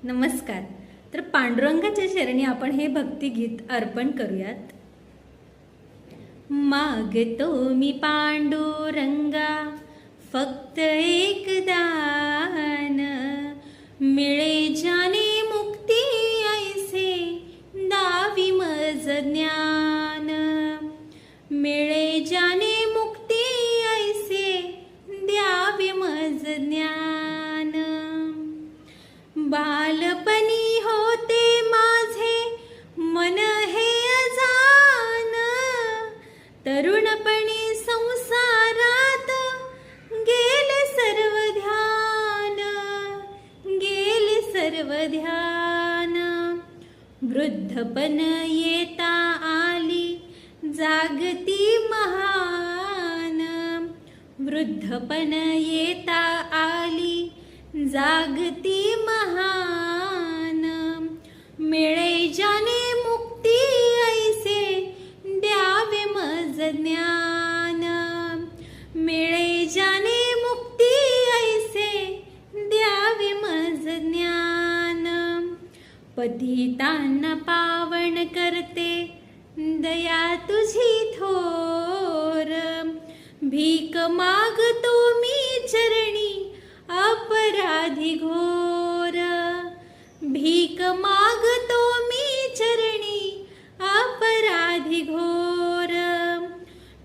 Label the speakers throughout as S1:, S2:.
S1: नमस्कार. तर पांडुरंगाच्या चरणी आपण हे भक्तिगीत अर्पण करूयात. मागतो मी पांडुरंगा फक्त एक दान, मिळे ज्याने मुक्ती ऐसे दावी मज ज्ञान. मिळे ज्याने मुक्ती ऐसे द्यावे मज ज्ञान. बालपणी होते माझे मन हे अजान, तरुणपणी संसारात गेले सर्व ध्यान. गेले सर्व ध्यान. वृद्धपण येता आली जागती महान. वृद्धपण येता आली जागती महान. मिळे ज्याने मुक्ती ऐसे द्यावे मज ज्ञान. मिळे ज्याने मुक्ती ऐसे द्यावे मज ज्ञान. पतितांना पावन करते दया तुझी थोर. भीक मागतो मी चरणी अपराधी घोर. भीक मागतो मी चरणी अपराधी घोर.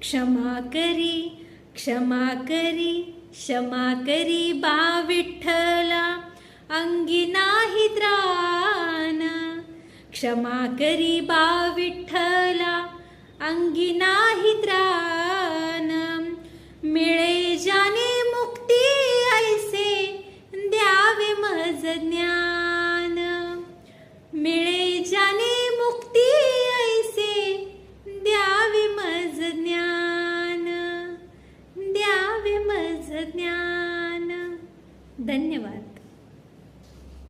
S1: क्षमा करी क्षमा करी क्षमा करी बा विठ्ठला, अंगी नाही त्राण. क्षमा करी बा विठ्ठला, अंगी नाही त्राण. मिळे ज्याने मुक्ती ऐसे द्यावे मज ज्ञान. मिळे ज्याने मुक्ती ऐसे द्यावे मज ज्ञान. द्यावे मज ज्ञान. धन्यवाद.